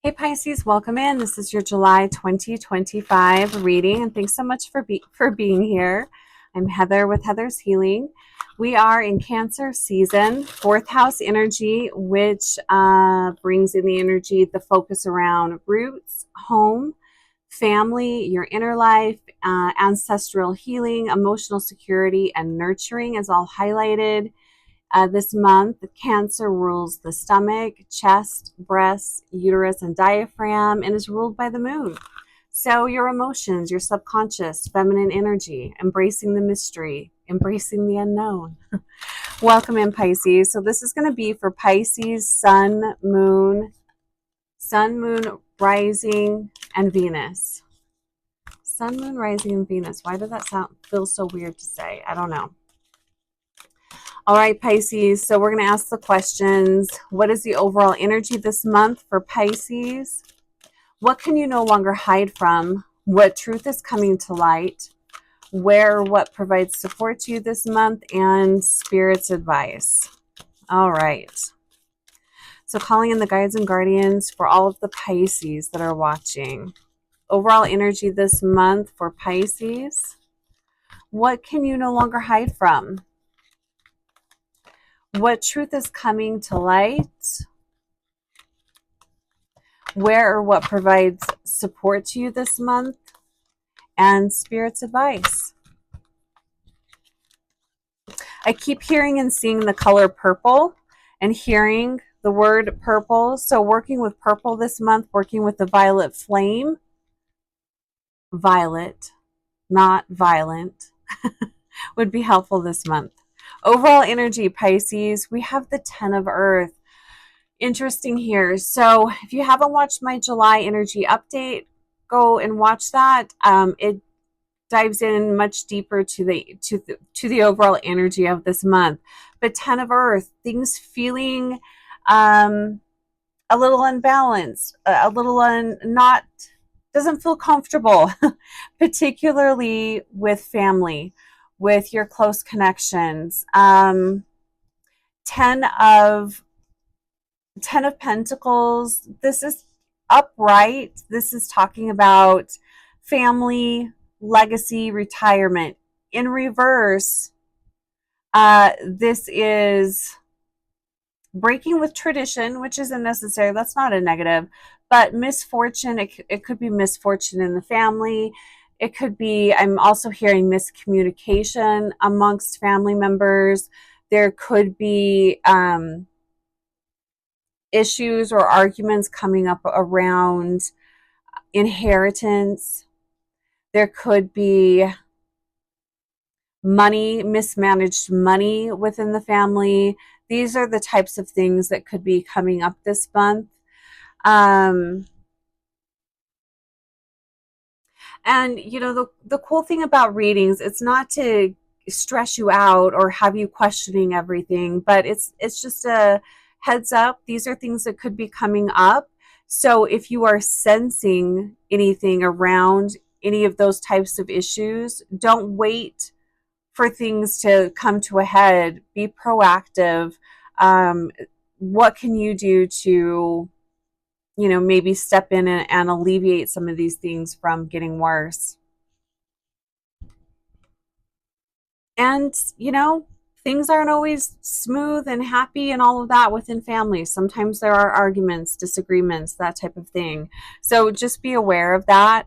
Hey Pisces, welcome in. This is your July 2025 reading, and thanks so much for being here. I'm Heather with Heather's Healing. We are in Cancer season, fourth house energy, which brings in the energy, the focus around roots, home, family, your inner life, ancestral healing, emotional security, and nurturing is all highlighted. This month, Cancer rules the stomach, chest, breasts, uterus, and diaphragm, and is ruled by the moon. So, your emotions, your subconscious, feminine energy, embracing the mystery, embracing the unknown. Welcome in, Pisces. So, this is going to be for Pisces, Sun, Moon, Rising, and Venus. Sun, Moon, Rising, and Venus. Why did that feel so weird to say? I don't know. All right, Pisces, so we're going to ask the questions. What is the overall energy this month for Pisces? What can you no longer hide from? What truth is coming to light? Where or what provides support to you this month? And Spirit's advice. All right. So calling in the guides and guardians for all of the Pisces that are watching. Overall energy this month for Pisces. What can you no longer hide from? What truth is coming to light? Where or what provides support to you this month? And Spirit's advice. I keep hearing and seeing the color purple and hearing the word purple. So working with purple this month, working with the violet flame. Violet, not violent, would be helpful this month. Overall energy, Pisces, we have the 10 of Earth. Interesting here. So if you haven't watched my July energy update, go and watch that. It dives in much deeper to the overall energy of this month. But 10 of Earth, things feeling a little unbalanced, a little not doesn't feel comfortable, particularly with family, with your close connections. 10 of Pentacles, this is upright. This is talking about family, legacy, retirement. In reverse, this is breaking with tradition, which isn't necessary. That's not a negative, but misfortune, it could be misfortune in the family. It could be, I'm also hearing miscommunication amongst family members. There could be issues or arguments coming up around inheritance. There could be money, mismanaged money within the family. These are the types of things that could be coming up this month. And you know, the cool thing about readings, it's not to stress you out or have you questioning everything, but it's just a heads up. These are things that could be coming up. So if you are sensing anything around any of those types of issues, don't wait for things to come to a head. Be proactive. What can you do to, you know, maybe step in and alleviate some of these things from getting worse? And, you know, things aren't always smooth and happy and all of that within families. Sometimes there are arguments, disagreements, that type of thing. So just be aware of that.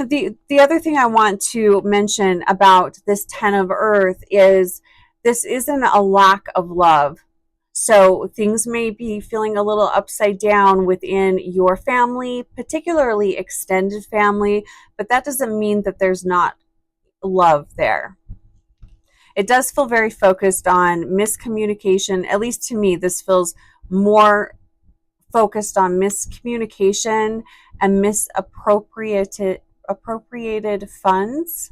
The other thing I want to mention about this 10 of Earth is this isn't a lack of love. So things may be feeling a little upside down within your family, particularly extended family, but that doesn't mean that there's not love there. It does feel very focused on miscommunication. At least to me, this feels more focused on miscommunication and misappropriated funds.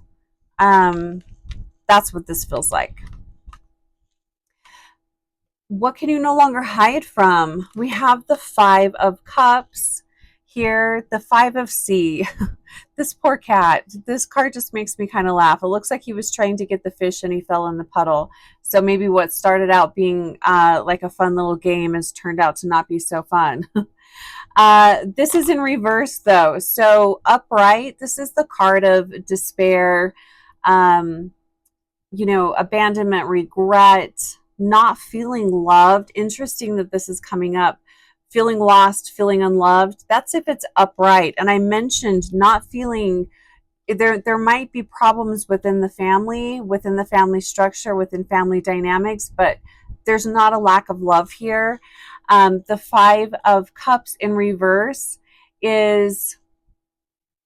That's what this feels like. What can you no longer hide from? We have the 5 of Cups here, the 5 of Sea. This poor cat. This card just makes me kind of laugh. It looks like he was trying to get the fish and he fell in the puddle. So maybe what started out being like a fun little game has turned out to not be so fun. This is in reverse though. So upright, this is the card of despair, um, abandonment, regret, not feeling loved. Interesting that this is coming up. Feeling lost, feeling unloved. That's if it's upright. And I mentioned not feeling there might be problems within the family structure, within family dynamics, but there's not a lack of love here. The Five of Cups in reverse is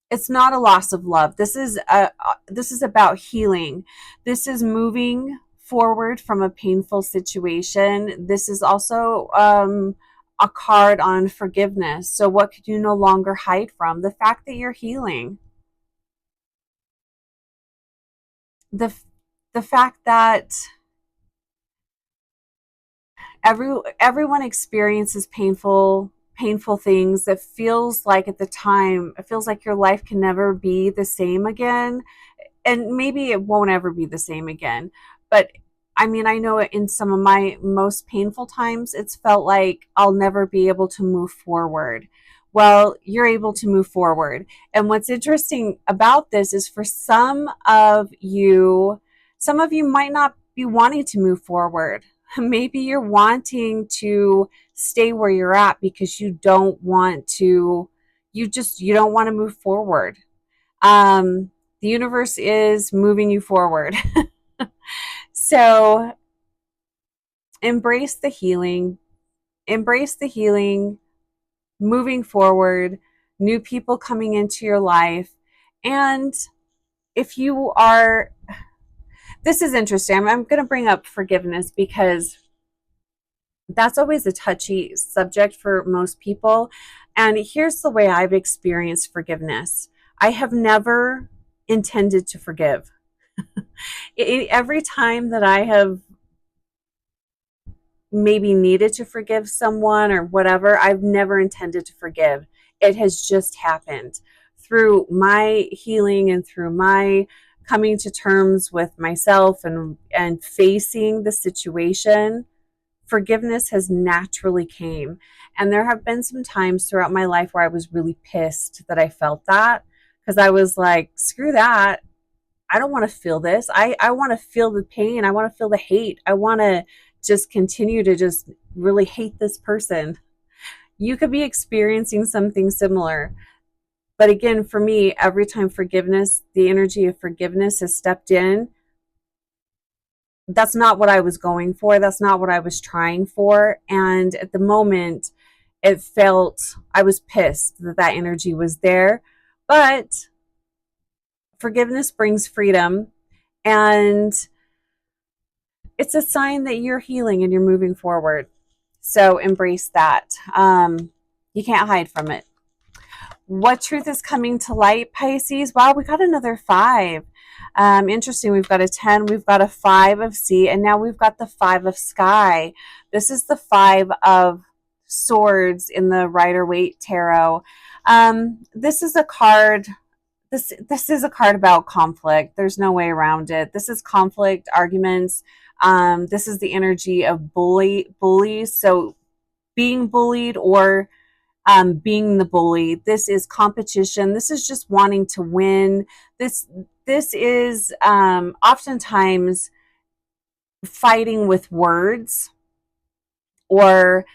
it's not a loss of love. This is about healing. This is moving forward from a painful situation. This is also a card on forgiveness. So what could you no longer hide from? The fact that you're healing. The the fact that everyone experiences painful things that feels like at the time it feels like your life can never be the same again, and maybe it won't ever be the same again. But I mean, I know in some of my most painful times, it's felt like I'll never be able to move forward. Well, you're able to move forward. And what's interesting about this is for some of you might not be wanting to move forward. Maybe you're wanting to stay where you're at because you don't want to move forward. The universe is moving you forward. So embrace the healing, embrace the healing, moving forward, new people coming into your life. And if you are, this is interesting. I'm going to bring up forgiveness because that's always a touchy subject for most people. And here's the way I've experienced forgiveness. I have never intended to forgive. Every time that I have maybe needed to forgive someone or whatever, I've never intended to forgive. It has just happened through my healing and through my coming to terms with myself and facing the situation. Forgiveness has naturally came. And there have been some times throughout my life where I was really pissed that I felt that, because I was like, screw that. I don't want to feel this. I want to feel the pain. I want to feel the hate. I want to just continue to just really hate this person. You could be experiencing something similar. But again, for me, every time the energy of forgiveness has stepped in, that's not what I was going for. That's not what I was trying for. And at the moment, I was pissed that that energy was there. But forgiveness brings freedom. And it's a sign that you're healing and you're moving forward. So embrace that. You can't hide from it. What truth is coming to light, Pisces? Wow, we got another 5. Interesting. We've got a 10, we've got a 5 of sea, and now we've got the 5 of sky. This is the 5 of swords in the Rider-Waite tarot. This is a card. This is a card about conflict. There's no way around it. This is conflict, arguments. This is the energy of bullies. So being bullied or being the bully. This is competition. This is just wanting to win. This is oftentimes fighting with words or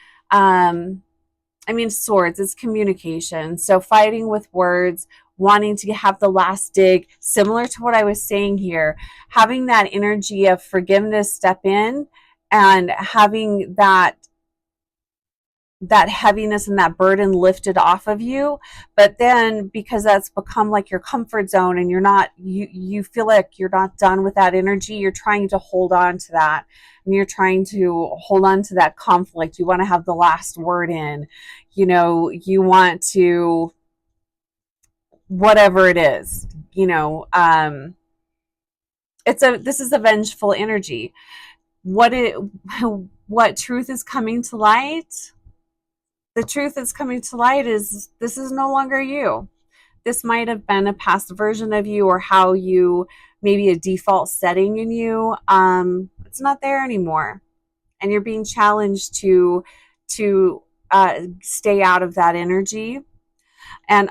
swords. It's communication. So fighting with words, wanting to have the last dig, similar to what I was saying here, having that energy of forgiveness step in and having that heaviness and that burden lifted off of you. But then because that's become like your comfort zone and you feel like you're not done with that energy, you're trying to hold on to that, and you're trying to hold on to that conflict. You want to have the last word in, you want to, whatever it is, this is a vengeful energy. What truth is coming to light? The truth that's coming to light is this is no longer you. This might have been a past version of you, or how you, maybe a default setting in you. It's not there anymore. And you're being challenged to stay out of that energy. And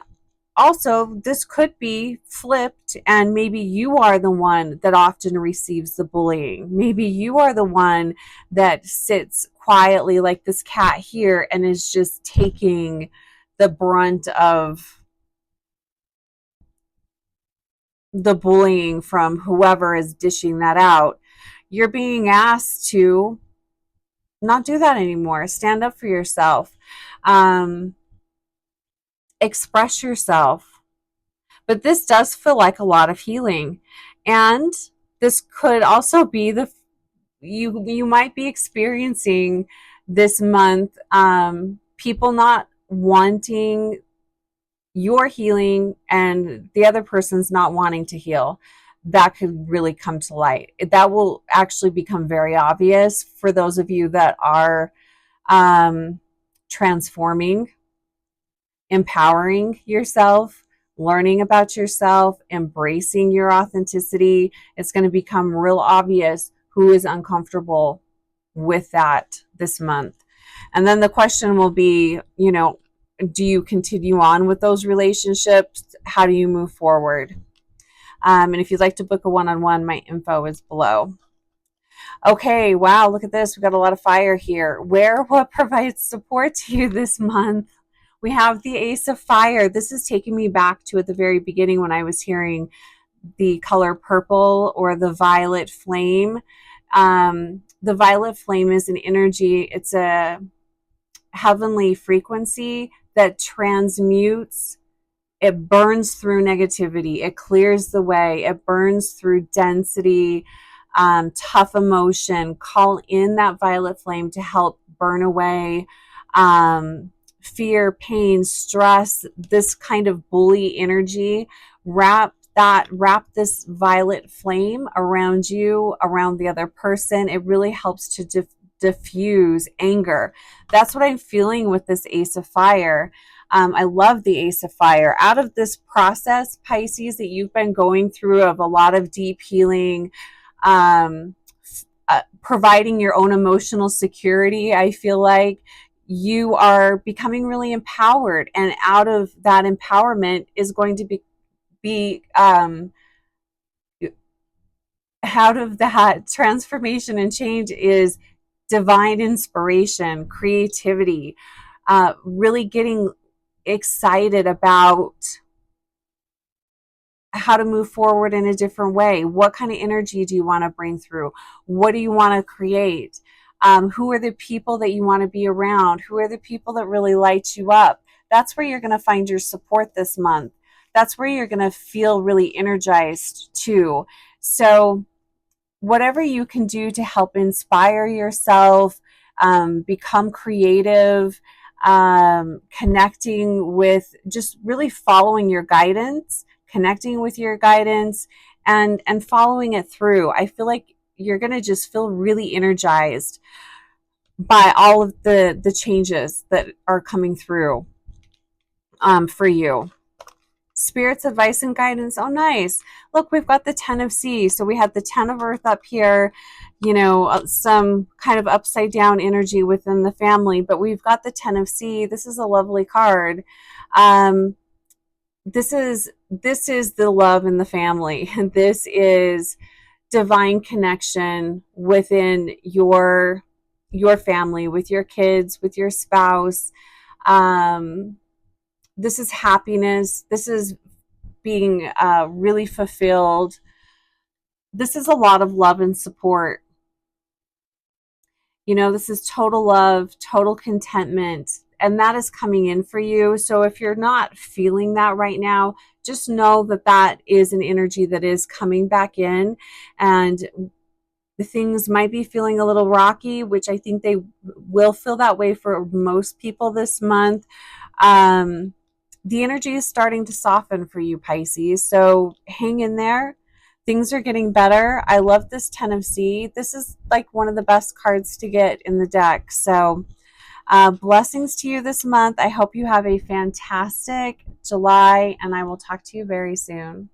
also, this could be flipped, and maybe you are the one that often receives the bullying. Maybe you are the one that sits quietly like this cat here and is just taking the brunt of the bullying from whoever is dishing that out. You're being asked to not do that anymore. Stand up for yourself. Express yourself. But this does feel like a lot of healing. And this could also be you might be experiencing this month people not wanting your healing and the other person's not wanting to heal. That could really come to light. That will actually become very obvious for those of you that are transforming, empowering yourself, learning about yourself, embracing your authenticity. It's going to become real obvious who is uncomfortable with that this month. And then the question will be, do you continue on with those relationships? How do you move forward? And if you'd like to book a one-on-one, my info is below. Okay, wow, look at this. We've got a lot of fire here. What provides support to you this month? We have the Ace of Fire. This is taking me back to at the very beginning when I was hearing the color purple or the violet flame. The violet flame is an energy. It's a heavenly frequency that transmutes. It burns through negativity. It clears the way. It burns through density, tough emotion. Call in that violet flame to help burn away fear, pain, stress, this kind of bully energy. Wrap this violet flame around you, around the other person. It really helps to diffuse anger. That's what I'm feeling with this Ace of Fire. I love the Ace of Fire. Out of this process, Pisces, that you've been going through of a lot of deep healing, providing your own emotional security, I feel like you are becoming really empowered. And out of that empowerment is going to be out of that transformation and change is divine inspiration, creativity, really getting excited about how to move forward in a different way. What kind of energy do you want to bring through? What do you want to create? Who are the people that you want to be around? Who are the people that really light you up? That's where you're going to find your support this month. That's where you're going to feel really energized too. So whatever you can do to help inspire yourself, become creative, connecting with, just really following your guidance, connecting with your guidance and following it through. I feel like you're going to just feel really energized by all of the changes that are coming through for you. Spirit's advice and guidance. Oh, nice. Look, we've got the 10 of C. So we had the 10 of Earth up here, some kind of upside down energy within the family, but we've got the 10 of C. This is a lovely card. This is the love in the family. This is divine connection within your family, with your kids, with your spouse. This is happiness. This is being really fulfilled. This is a lot of love and support. This is total love, total contentment, and that is coming in for you. So if you're not feeling that right now, just know that that is an energy that is coming back in, and the things might be feeling a little rocky, which I think they will feel that way for most people this month. The energy is starting to soften for you, Pisces. So hang in there. Things are getting better. I love this 10 of C. This is like one of the best cards to get in the deck. So blessings to you this month. I hope you have a fantastic July, and I will talk to you very soon.